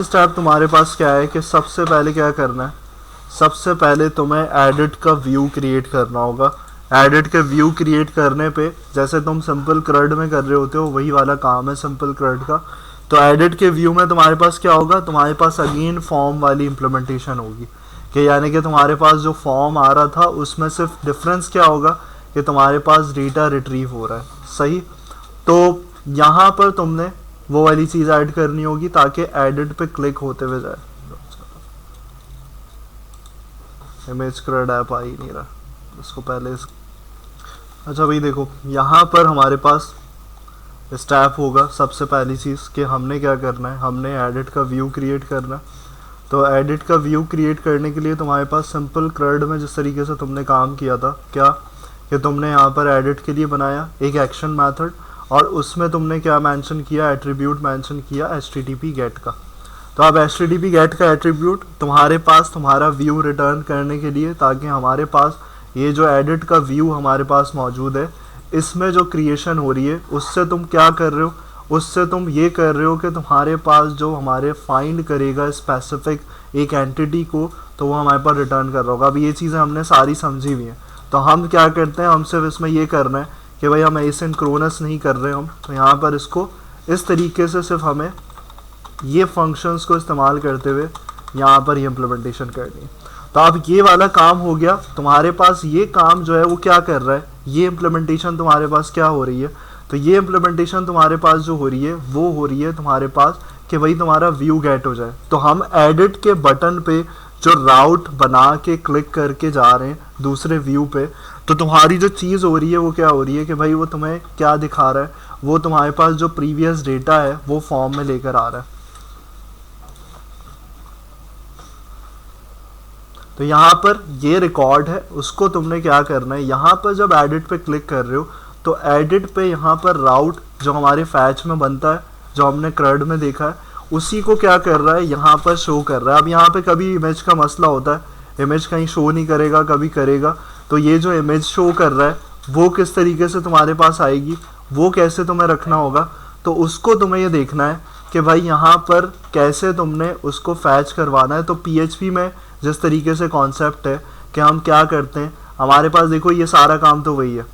Step तुम्हारे पास क्या है कि सबसे पहले क्या करना है, सबसे पहले तुम्हें एडिट का व्यू क्रिएट करना होगा। एडिट के व्यू क्रिएट करने पे जैसे तुम सिंपल क्रड में कर रहे होते हो वही वाला काम है सिंपल क्रड का। तो एडिट के व्यू में तुम्हारे पास क्या होगा, तुम्हारे पास अगेन फॉर्म वाली इम्प्लीमेंटेशन होगी कि यानी कि तुम्हारे पास जो फॉर्म आ रहा था उसमें सिर्फ डिफरेंस क्या होगा कि तुम्हारे पास डेटा रिट्रीव हो रहा है। सही, तो यहाँ पर तुमने वो वाली चीज़ ऐड करनी होगी ताकि एडिट पे क्लिक होते हुए जाए। इमेज क्रड ऐप आ ही नहीं रहा, इसको पहले अच्छा भाई देखो यहाँ पर हमारे पास स्टेप होगा। सबसे पहली चीज़ कि हमने क्या करना है, हमने एडिट का व्यू क्रिएट करना है। तो एडिट का व्यू क्रिएट करने के लिए तुम्हारे पास सिंपल क्रड में जिस तरीके से तुमने काम किया था क्या कि तुमने यहाँ पर एडिट के लिए बनाया एक एक्शन मेथड और उसमें तुमने क्या मेंशन किया, एट्रीब्यूट मेंशन किया http गेट का। तो अब http गेट का एट्रीब्यूट तुम्हारे पास तुम्हारा व्यू रिटर्न करने के लिए, ताकि हमारे पास ये जो एडिट का व्यू हमारे पास मौजूद है इसमें जो क्रिएशन हो रही है उससे तुम क्या कर रहे हो, उससे तुम ये कर रहे हो कि तुम्हारे पास जो हमारे फाइंड करेगा स्पेसिफिक एक एंटिटी को तो वो हमारे पास रिटर्न कर रहा होगा। अब ये चीज़ें हमने सारी समझी हुई हैं, तो हम क्या करते हैं, हम सिर्फ इसमें ये करना है कि भाई हम एसिंक्रोनस नहीं कर रहे हम, तो यहाँ पर इसको इस तरीके से सिर्फ हमें ये फंक्शंस को इस्तेमाल करते हुए यहाँ पर ये इम्प्लीमेंटेशन करनी है। तो अब ये वाला काम हो गया, तुम्हारे पास ये काम जो है वो क्या कर रहा है, ये इम्प्लीमेंटेशन तुम्हारे पास क्या हो रही है, तो ये इम्प्लीमेंटेशन तुम्हारे पास जो हो रही है वो हो रही है तुम्हारे पास कि भाई तुम्हारा व्यू गेट हो जाए। तो हम एडिट के बटन पे जो राउट बना के क्लिक करके जा रहे हैं दूसरे व्यू पे, तो तुम्हारी जो चीज़ हो रही है वो क्या हो रही है कि भाई वो तुम्हें क्या दिखा रहा है, वो तुम्हारे पास जो प्रीवियस डेटा है वो फॉर्म में लेकर आ रहा है। तो यहाँ पर ये रिकॉर्ड है, उसको तुमने क्या करना है, यहाँ पर जब एडिट पे क्लिक कर रहे हो तो एडिट पे यहाँ पर राउट जो हमारे फैच में बनता है, जो हमने क्रड में देखा है, उसी को क्या कर रहा है यहाँ पर शो कर रहा है। अब यहाँ पे कभी इमेज का मसला होता है, इमेज कहीं शो नहीं करेगा, कभी करेगा, तो ये जो इमेज शो कर रहा है वो किस तरीके से तुम्हारे पास आएगी, वो कैसे तुम्हें रखना होगा, तो उसको तुम्हें ये देखना है कि भाई यहाँ पर कैसे तुमने उसको फैच करवाना है। तो PHP में जिस तरीके से कॉन्सेप्ट है कि हम क्या करते हैं, हमारे पास देखो ये सारा काम तो वही है,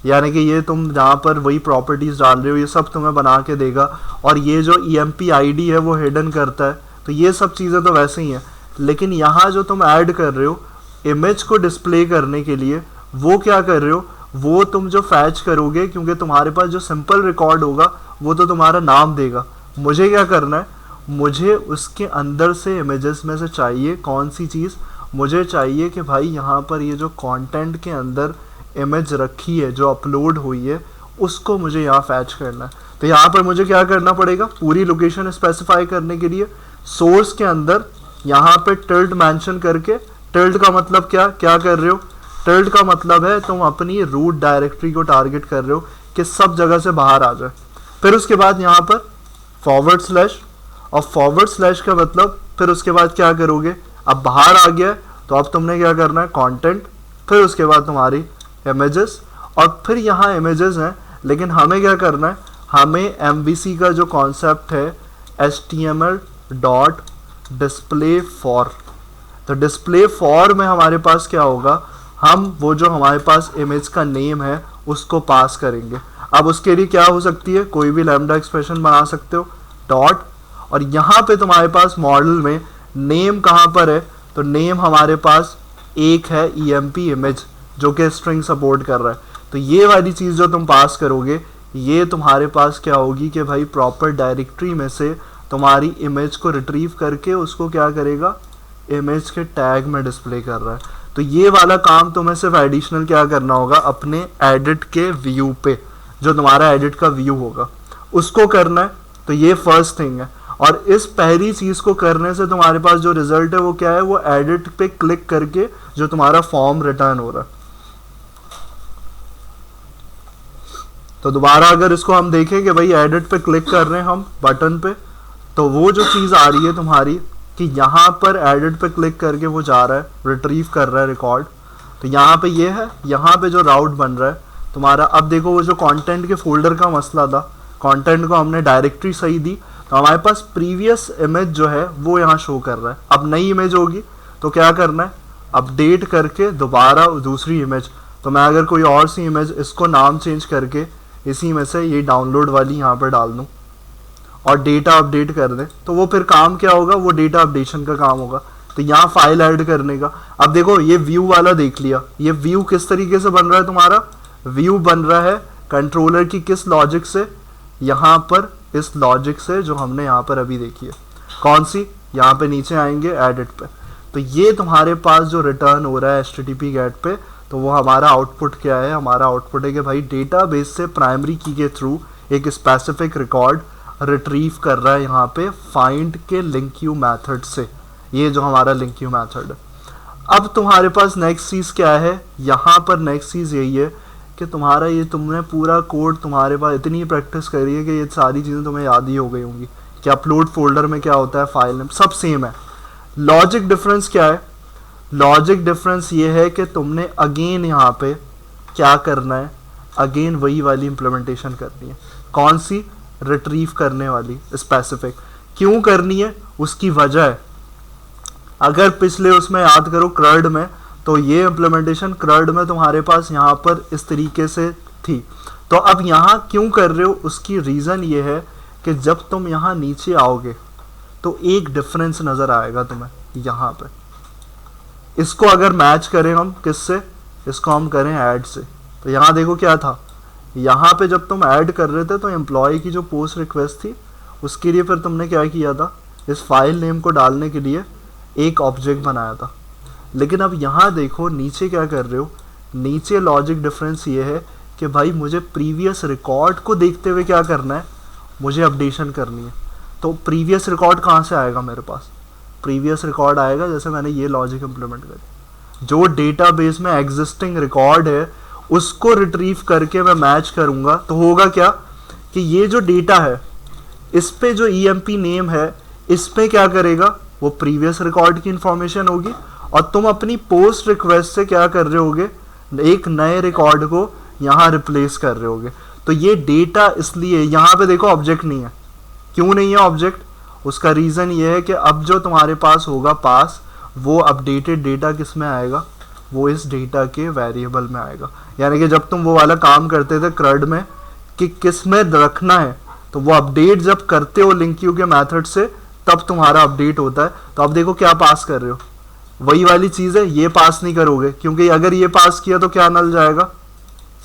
यानी कि ये तुम जहाँ पर वही प्रॉपर्टीज़ डाल रहे हो ये सब तुम्हें बना के देगा, और ये जो EMP ID है वो हिडन करता है, तो ये सब चीज़ें तो वैसे ही हैं। लेकिन यहाँ जो तुम ऐड कर रहे हो इमेज को डिस्प्ले करने के लिए, वो क्या कर रहे हो, वो तुम जो फैच करोगे, क्योंकि तुम्हारे पास जो सिंपल रिकॉर्ड होगा वो तो तुम्हारा नाम देगा। मुझे क्या करना है, मुझे उसके अंदर से इमेजेस में से चाहिए कौन सी चीज़, मुझे चाहिए कि भाई यहाँ पर ये जो कंटेंट के अंदर इमेज रखी है जो अपलोड हुई है उसको मुझे यहाँ फैच करना है। तो यहाँ पर मुझे क्या करना पड़ेगा, पूरी लोकेशन स्पेसिफाई करने के लिए सोर्स के अंदर यहाँ पे टिल्ड मेंशन करके, टिल्ड का मतलब क्या क्या कर रहे हो, टिल्ड का मतलब है तुम अपनी रूट डायरेक्टरी को टारगेट कर रहे हो कि सब जगह से बाहर आ जाए। फिर उसके बाद यहाँ पर फॉरवर्ड स्लैश, और फॉरवर्ड स्लैश का मतलब फिर उसके बाद क्या करोगे, अब बाहर आ गया तो अब तुमने क्या करना है, कंटेंट, फिर उसके बाद तुम्हारी इमेजेस, और फिर यहाँ इमेजेस हैं लेकिन हमें क्या करना है, हमें MVC का जो कॉन्सेप्ट है HTML डॉट डिस्प्ले फॉर, तो डिस्प्ले फॉर में हमारे पास क्या होगा, हम वो जो हमारे पास इमेज का नेम है उसको पास करेंगे। अब उसके लिए क्या हो सकती है, कोई भी लैम्डा एक्सप्रेशन बना सकते हो, डॉट, और यहाँ पे तुम्हारे पास मॉडल में नेम कहाँ पर है, तो नेम हमारे पास एक है EMP इमेज जो कि स्ट्रिंग सपोर्ट कर रहा है। तो ये वाली चीज़ जो तुम पास करोगे ये तुम्हारे पास क्या होगी कि भाई प्रॉपर डायरेक्टरी में से तुम्हारी इमेज को रिट्रीव करके उसको क्या करेगा, इमेज के टैग में डिस्प्ले कर रहा है। तो ये वाला काम तुम्हें सिर्फ एडिशनल क्या करना होगा, अपने एडिट के व्यू पे जो तुम्हारा एडिट का व्यू होगा उसको करना है। तो ये फर्स्ट थिंग है, और इस पहली चीज़ को करने से तुम्हारे पास जो रिजल्ट है वो क्या है, वो एडिट पे क्लिक करके जो तुम्हारा फॉर्म रिटर्न हो रहा है। तो दोबारा अगर इसको हम देखें कि भाई एडिट पे क्लिक कर रहे हैं हम बटन पे, तो वो जो चीज़ आ रही है तुम्हारी कि यहाँ पर एडिट पे क्लिक करके वो जा रहा है, रिट्रीव कर रहा है रिकॉर्ड, तो यहाँ पे ये है, यहाँ पे जो राउट बन रहा है तुम्हारा। अब देखो वो जो कंटेंट के फोल्डर का मसला था, कंटेंट को हमने डायरेक्टरी सही दी, तो हमारे पास प्रीवियस इमेज जो है वो यहाँ शो कर रहा है। अब नई इमेज होगी तो क्या करना है, अपडेट करके दोबारा दूसरी इमेज, तो मैं अगर कोई और सी इमेज इसको नाम चेंज करके इसी में से ये डाउनलोड वाली यहाँ पर डाल दूँ और डेटा अपडेट कर दें, तो वो फिर काम क्या होगा, वो डेटा अपडेशन का काम होगा। तो यहाँ फाइल ऐड करने का, अब देखो ये व्यू वाला देख लिया, ये व्यू किस तरीके से बन रहा है, तुम्हारा व्यू बन रहा है कंट्रोलर की किस लॉजिक से, यहाँ पर इस लॉजिक से जो हमने यहाँ पर अभी देखी है। कौन सी, यहाँ पे नीचे आएंगे एडिट पे, तो ये तुम्हारे पास जो रिटर्न हो रहा है HTTP गेट पे, तो वो हमारा आउटपुट क्या है, हमारा आउटपुट है कि भाई डेटाबेस से प्राइमरी की के थ्रू एक स्पेसिफिक रिकॉर्ड रिट्रीव कर रहा है यहाँ पे फाइंड के लिंक यू मेथड से, ये जो हमारा लिंक यू मेथड है। अब तुम्हारे पास नेक्स्ट चीज़ क्या है, यहाँ पर नेक्स्ट चीज़ यही है कि तुम्हारा ये तुमने पूरा कोड तुम्हारे पास इतनी प्रैक्टिस करी है कि ये सारी चीज़ें तुम्हें याद ही हो गई होंगी कि अपलोड फोल्डर में क्या होता है, फाइल नेम सब सेम है। लॉजिक डिफरेंस क्या है, लॉजिक डिफरेंस ये है कि तुमने अगेन यहाँ पे क्या करना है, अगेन वही वाली इम्प्लीमेंटेशन करनी है। कौन सी, रिट्रीव करने वाली स्पेसिफिक। क्यों करनी है, उसकी वजह है, अगर पिछले उसमें याद करो क्रड में, तो ये इम्प्लीमेंटेशन क्रड में तुम्हारे पास यहाँ पर इस तरीके से थी, तो अब यहाँ क्यों कर रहे हो, उसकी रीज़न ये है कि जब तुम यहाँ नीचे आओगे तो एक डिफरेंस नज़र आएगा तुम्हें यहाँ पे। इसको अगर मैच करें हम किससे, इसको हम करें ऐड से, तो यहाँ देखो क्या था, यहाँ पे जब तुम ऐड कर रहे थे तो एम्प्लॉय की जो पोस्ट रिक्वेस्ट थी उसके लिए फिर तुमने क्या किया था, इस फाइल नेम को डालने के लिए एक ऑब्जेक्ट बनाया था। लेकिन अब यहाँ देखो नीचे क्या कर रहे हो, नीचे लॉजिक डिफरेंस ये है कि भाई मुझे प्रीवियस रिकॉर्ड को देखते हुए क्या करना है, मुझे अपडेशन करनी है। तो प्रीवियस रिकॉर्ड कहाँ से आएगा मेरे पास, प्रीवियस रिकॉर्ड आएगा जैसे मैंने ये लॉजिक इम्प्लीमेंट करी, जो डेटाबेस में एग्जिस्टिंग रिकॉर्ड है उसको रिट्रीव करके मैं मैच करूँगा, तो होगा क्या कि ये जो डेटा है इस पे जो EMP नेम है इस पे क्या करेगा, वो प्रीवियस रिकॉर्ड की इंफॉर्मेशन होगी, और तुम अपनी पोस्ट रिक्वेस्ट से क्या कर रहे होगे, एक नए रिकॉर्ड को यहाँ रिप्लेस कर रहे होगे। तो ये डेटा इसलिए यहाँ पे देखो ऑब्जेक्ट नहीं है, क्यों नहीं है ऑब्जेक्ट, उसका रीज़न ये है कि अब जो तुम्हारे पास होगा पास, वो अपडेटेड डेटा किस में आएगा, वो इस डेटा के वेरिएबल में आएगा। यानी कि जब तुम वो वाला काम करते थे क्रड में कि किस में रखना है, तो वो अपडेट जब करते हो लिंक यू के मेथड से तब तुम्हारा अपडेट होता है। तो अब देखो क्या पास कर रहे हो, वही वाली चीज़ है, ये पास नहीं करोगे क्योंकि अगर ये पास किया तो क्या नल जाएगा,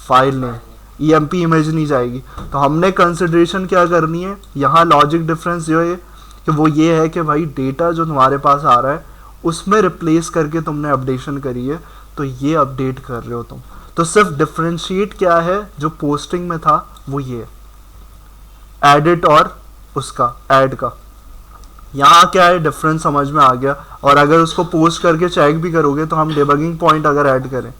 फाइल नेम, EMP इमेज नहीं जाएगी। तो हमने कंसिडरेशन क्या करनी है, यहाँ लॉजिक डिफरेंस जो है कि वो ये है कि भाई डेटा जो तुम्हारे पास आ रहा है उसमें रिप्लेस करके तुमने अपडेशन करी है, तो ये अपडेट कर रहे हो तुम। तो सिर्फ डिफरेंशिएट क्या है जो पोस्टिंग में था वो ये एडिट और उसका ऐड का, यहाँ क्या है डिफरेंस समझ में आ गया। और अगर उसको पोस्ट करके चेक भी करोगे तो हम डिबगिंग पॉइंट अगर ऐड करें,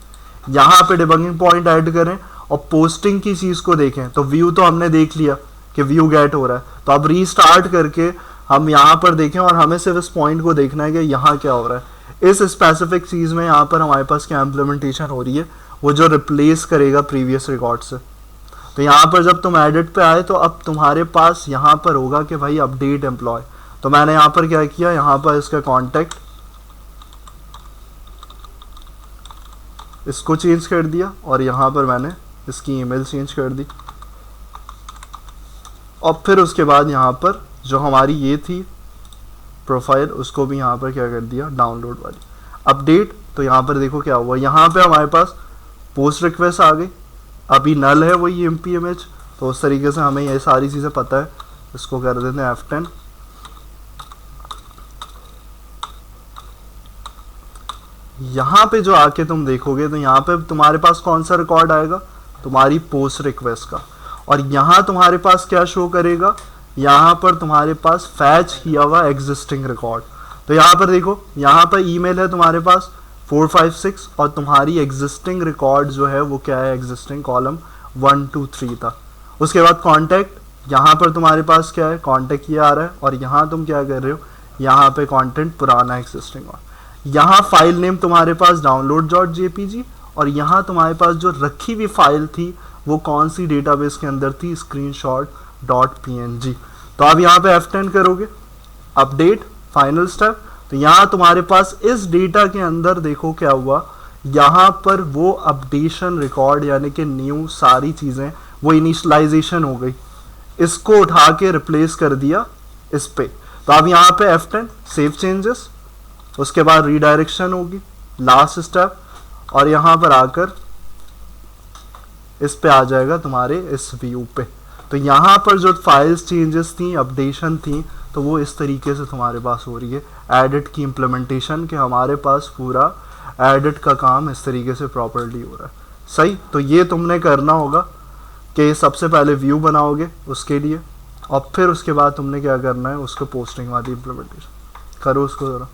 यहाँ पे डिबगिंग पॉइंट ऐड करें और पोस्टिंग की चीज़ को देखें, तो व्यू तो हमने देख लिया कि व्यू गेट हो रहा है, तो अब रीस्टार्ट करके हम यहाँ पर देखें और हमें सिर्फ इस पॉइंट को देखना है कि यहाँ क्या हो रहा है, इस स्पेसिफिक चीज़ में यहाँ पर हमारे पास क्या इम्प्लीमेंटेशन हो रही है, वो जो रिप्लेस करेगा प्रीवियस रिकॉर्ड से। तो यहाँ पर जब तुम एडिट पे आए तो अब तुम्हारे पास यहाँ पर होगा कि भाई अपडेट एम्प्लॉय, तो मैंने यहाँ पर क्या किया, यहाँ पर इसका कॉन्टेक्ट इसको चेंज कर दिया और यहाँ पर मैंने इसकी ईमेल चेंज कर दी, और फिर उसके बाद यहाँ पर जो हमारी ये थी प्रोफाइल उसको भी यहाँ पर क्या कर दिया, डाउनलोड वाली अपडेट। तो यहाँ पर देखो क्या हुआ, यहाँ पे हमारे पास पोस्ट रिक्वेस्ट आ गई, अभी नल है वही EMP इमेज, तो उस तरीके से हमें ये सारी चीज़ें पता है। इसको कर देते हैं F10, यहाँ पे जो आके तुम देखोगे तो यहाँ पे तुम्हारे पास कौन सा रिकॉर्ड आएगा, तुम्हारी पोस्ट रिक्वेस्ट का, और यहाँ तुम्हारे पास क्या शो करेगा, यहाँ पर तुम्हारे पास फैच किया हुआ एग्जिस्टिंग रिकॉर्ड। तो यहाँ पर देखो, यहाँ पर ईमेल है तुम्हारे पास 456 और तुम्हारी एग्जिस्टिंग रिकॉर्ड जो है वो क्या है, एग्जिस्टिंग कॉलम 1 2 3 था। उसके बाद कॉन्टैक्ट, यहाँ पर तुम्हारे पास क्या है, कॉन्टैक्ट ये आ रहा है, और यहाँ तुम क्या कर रहे हो, यहाँ पे कंटेंट पुराना एग्जिस्टिंग, और यहाँ फाइल नेम तुम्हारे पास download.jpg, और यहाँ तुम्हारे पास जो रखी हुई फाइल थी वो कौन सी डेटाबेस के अंदर थी, स्क्रीनशॉट .png। तो आप यहाँ पे F10 करोगे, अपडेट फाइनल स्टेप। तो यहाँ तुम्हारे पास इस डेटा के अंदर देखो क्या हुआ, यहाँ पर वो अपडेशन रिकॉर्ड यानी कि न्यू सारी चीज़ें वो इनिशलाइजेशन हो गई, इसको उठा के रिप्लेस कर दिया इस पे। तो अब यहाँ पे F10 सेव चेंजेस, उसके बाद रीडायरेक्शन होगी लास्ट स्टेप, और यहाँ पर आकर इस पे आ जाएगा तुम्हारे इस व्यू पे। तो यहाँ पर जो फाइल्स चेंजेस थी, अपडेशन थी, तो वो इस तरीके से तुम्हारे पास हो रही है एडिट की इम्प्लीमेंटेशन के। हमारे पास पूरा एडिट का काम इस तरीके से प्रॉपर्ली हो रहा है। सही, तो ये तुमने करना होगा कि सबसे पहले व्यू बनाओगे उसके लिए, और फिर उसके बाद तुमने क्या करना है, उसको पोस्टिंग वाली इम्प्लीमेंटेशन करो उसको ज़रा।